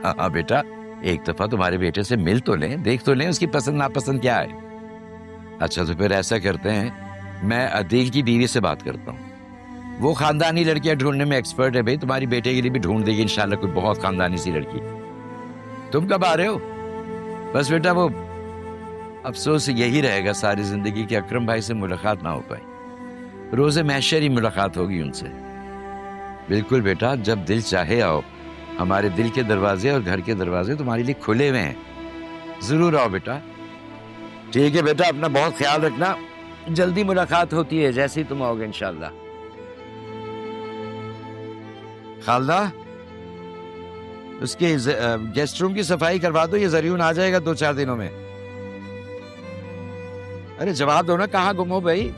हाँ बेटा, एक दफा तुम्हारे बेटे से मिल तो लें, देख तो लें उसकी पसंद नापसंद क्या है। अच्छा तो फिर ऐसा करते हैं, मैं अदील की बीवी से बात करता हूँ। वो खानदानी लड़कियां ढूंढने में एक्सपर्ट है भाई, तुम्हारी बेटे के लिए भी ढूंढ देगी इंशाल्लाह कोई बहुत खानदानी सी लड़की। तुम कब आ रहे हो? बस बेटा वो अफसोस यही रहेगा सारी जिंदगी कि अकरम भाई से मुलाकात ना हो पाई। रोजे महशर ही मुलाकात होगी उनसे। बिल्कुल बेटा, जब दिल चाहे आओ, हमारे दिल के दरवाजे और घर के दरवाजे तुम्हारे लिए खुले हुए हैं। जरूर आओ बेटा। ठीक है बेटा, अपना बहुत ख्याल रखना। जल्दी मुलाकात होती है जैसे ही तुम आओगे इंशाल्लाह। खालदा, उसके गेस्ट रूम की सफाई करवा दो, ये जरियून आ जाएगा 2-4 दिनों में। अरे जवाब दो ना, कहाँ गुम हो भाई?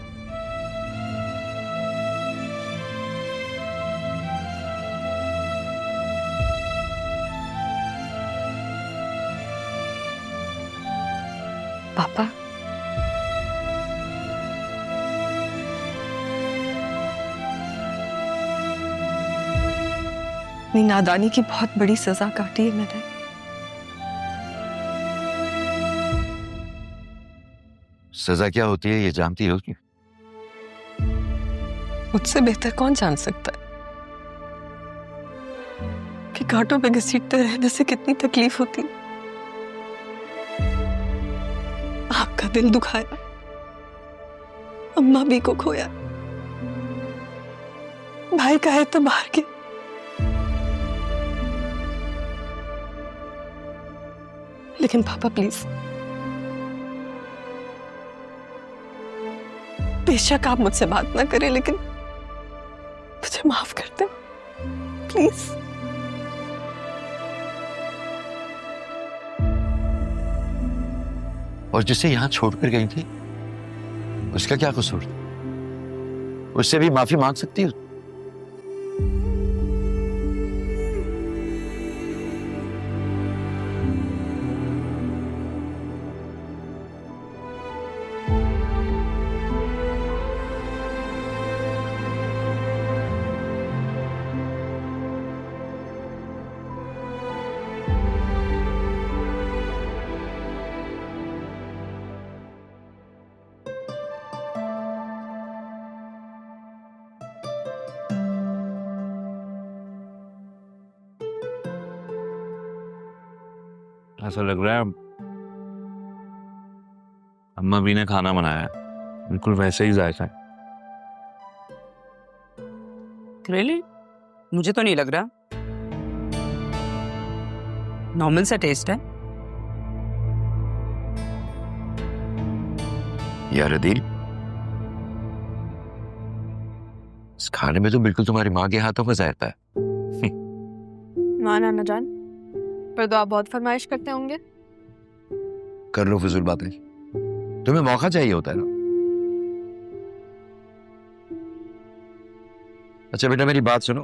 पापा, अपनी नादानी की बहुत बड़ी सजा काटी है मैंने। सजा क्या होती है ये जानती हो कि? मुझसे बेहतर कौन जान सकता है कि कांटों पे घसीटते रहने से कितनी तकलीफ होती है। आपका दिल दुखाया, अम्मा भी को खोया, भाई का है तो बाहर के। लेकिन पापा प्लीज, बेशक आप मुझसे बात ना करें, लेकिन मुझे माफ कर दें प्लीज। और जिसे यहां छोड़कर गई थी उसका क्या कसूर? उससे भी माफी मांग सकती हो। ऐसा लग रहा है अम्मा भी ने खाना बनाया है, बिल्कुल वैसे ही जायका है। Really? मुझे तो नहीं लग रहा, नॉर्मल सा टेस्ट है। यार अदील, इस खाने में तो बिल्कुल तुम्हारी माँ के हाथों का जायका है। हाँ नाना जान, पर तो आप बहुत फरमाइश करते होंगे। कर लो फिजूल बातें, तुम्हें मौका चाहिए होता है ना। अच्छा बेटा मेरी बात सुनो,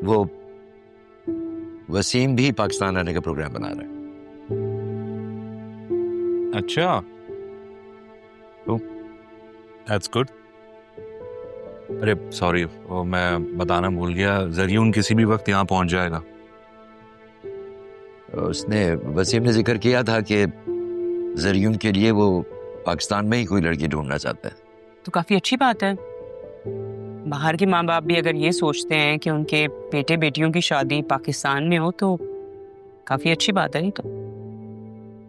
वो वसीम भी पाकिस्तान आने का प्रोग्राम बना रहा है। अच्छा, तो दैट्स गुड। अरे सॉरी, वो मैं बताना भूल गया, जरियून किसी भी वक्त यहाँ पहुंच जाएगा। उसने, वसीम ने जिक्र किया था कि जरियून के लिए वो पाकिस्तान में ही कोई लड़की ढूंढना चाहता है। तो काफी अच्छी बात है। बाहर के माँ बाप भी अगर ये सोचते हैं कि उनके बेटे बेटियों की शादी पाकिस्तान में हो तो काफी अच्छी बात है। ये तो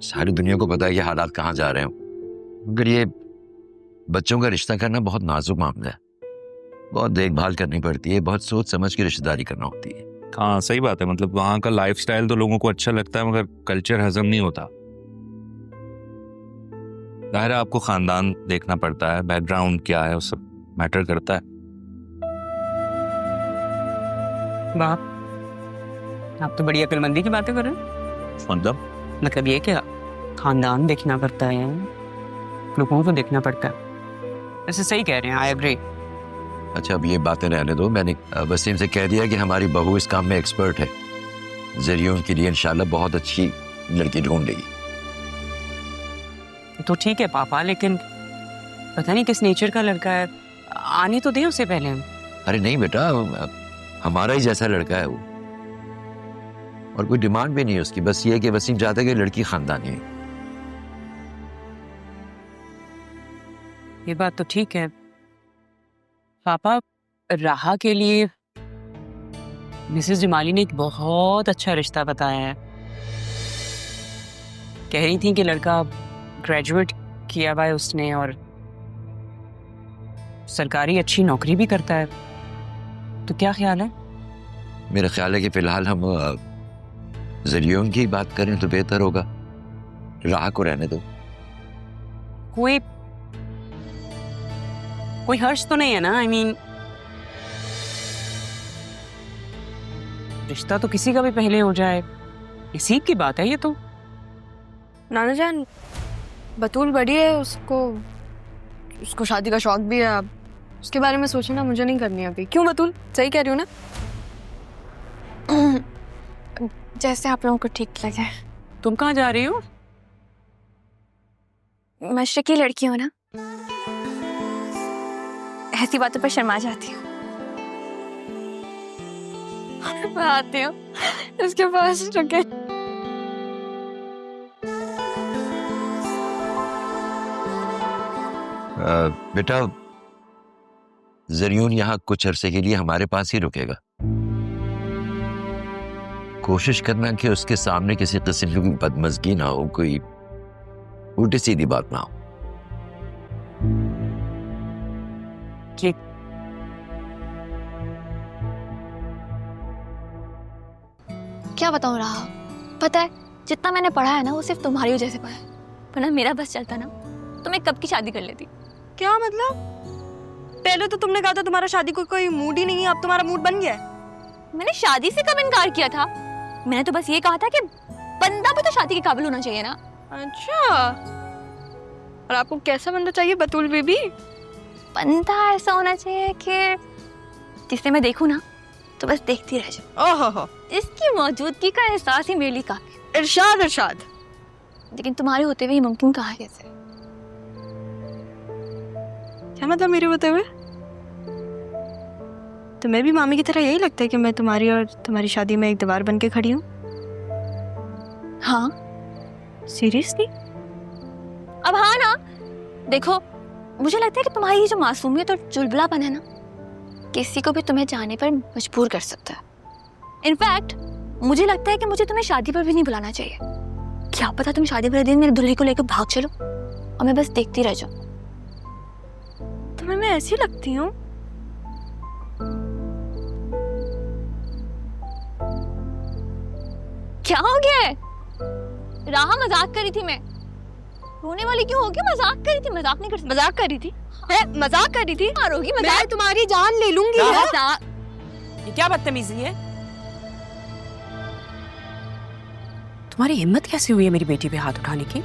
सारी दुनिया को पता है कि हालात कहाँ जा रहे हैं, मगर ये बच्चों का रिश्ता करना बहुत नाजुक मामला है, बहुत देखभाल करनी पड़ती है, बहुत सोच समझ के रिश्तेदारी करना होती है। हाँ सही बात है, मतलब वहाँ का लाइफस्टाइल तो लोगों को अच्छा लगता है मगर कल्चर हजम नहीं होता। जाहिर है आपको खानदान देखना पड़ता है, बैकग्राउंड क्या है, वो सब मैटर करता है। बाप, आप तो बड़ी अक्लमंदी की बातें कर रहे हैं। मतलब ये क्या खानदान देखना पड़ता है, लोगों को देखना पड़ता है। ऐसे सही कह रहे हैं, आई एग्री। अच्छा अब ये बातें रहने दो, मैंने वसीम से कह दिया कि हमारी बहू इस काम में एक्सपर्ट है, जरियून के लिए इंशाल्लाह बहुत अच्छी लड़की ढूंढ लेगी। तो ठीक है पापा, लेकिन पता नहीं किस नेचर का लड़का है, आने तो दे उसे पहले। अरे नहीं बेटा, हमारा ही जैसा लड़का है वो, और कोई डिमांड भी नहीं है उसकी, बस ये है कि वसीम चाहता है कि लड़की खानदानी है। ये बात तो ठीक है पापा, राहा के लिए मिसेस जमाली ने एक बहुत अच्छा रिश्ता बताया है। कह रही थी कि लड़का ग्रेजुएट किया हुआ है उसने और सरकारी अच्छी नौकरी भी करता है, तो क्या ख्याल है? मेरा ख्याल है कि फिलहाल हम जरियोन की बात करें तो बेहतर होगा, राह को रहने दो। कोई हर्ष तो नहीं है ना? आई मीन रिश्ता तो किसी का भी पहले हो जाए, नसीब की बात है ये तो। नाना जान, बतूल बड़ी है, उसको शादी का शौक भी है। अब उसके बारे में सोचना मुझे नहीं करनी अभी। क्यों बतूल, सही कह रही हूँ ना? जैसे आप लोगों को ठीक लगे। तुम कहाँ जा रही हो? मशरकी लड़की हो ना, ऐसी बातों पर शर्मा जाती हूँ। मैं आती हूँ इसके पास, रुके। बेटा, जरियून यहाँ कुछ अरसे के लिए हमारे पास ही रुकेगा। कोशिश करना कि उसके सामने किसी किस्म की बदमज़गी ना हो, कोई उल्टी सीधी बात ना हो। ठीक। क्या बताऊँ राहा, पता है जितना मैंने पढ़ा है ना वो सिर्फ तुम्हारी वजह से पढ़ा है, वरना मेरा बस चलता ना तो मैं कब की शादी कर लेती। क्या मतलब? पहले तो तुमने कहा था तुम्हारा शादी को कोई मूड ही नहीं है, अब तुम्हारा मूड बन गया है। मैंने शादी से कब इनकार किया था? मैंने तो बस ये कहा था कि बंदा भी तो शादी के काबिल होना चाहिए ना। अच्छा, और आपको कैसा बंदा चाहिए बतूल बेबी? बंदा ऐसा होना चाहिए कि जिसे मैं देखूं ना तो बस देखती रह जाऊं। ओहो, इसकी मौजूदगी का एहसास ही मेरे लिए काफी। इरशाद इरशाद। लेकिन तुम्हारे होते हुए मुमकिन कहाँ है कैसे? क्या मतलब मेरे होते हुए? तुम्हें भी मामी की तरह यही लगता है कि मैं तुम्हारी और तुम्हारी शादी में एक दीवार बन के खड़ी हूँ? हाँ। सीरियसली? अब हाँ ना, देखो मुझे लगता है कि तुम्हारी ये जो मासूमियत और चुलबुलापन है ना, किसी को भी तुम्हें जाने पर मजबूर कर सकता है। इनफैक्ट मुझे लगता है कि मुझे तुम्हें शादी पर भी नहीं बुलाना चाहिए। क्या पता तुम शादी वाले दिन मेरे दूल्हे को लेकर भाग चलो और मैं बस देखती रह जाऊं। तुम्हें मैं ऐसी लगती हूँ? क्या हो गया है? राहा, मजाक कर रही थी मैं। रोने वाली क्यों होगी? मजाक कर रही थी। मजाक नहीं कर सकती। मजाक कर रही थी? मजाक कर रही थी? मारोगी मैं मजाक? तुम्हारी जान ले लूंगी। ये क्या बदतमीजी है? तुम्हारी हिम्मत कैसे हुई है मेरी बेटी पे हाथ उठाने की?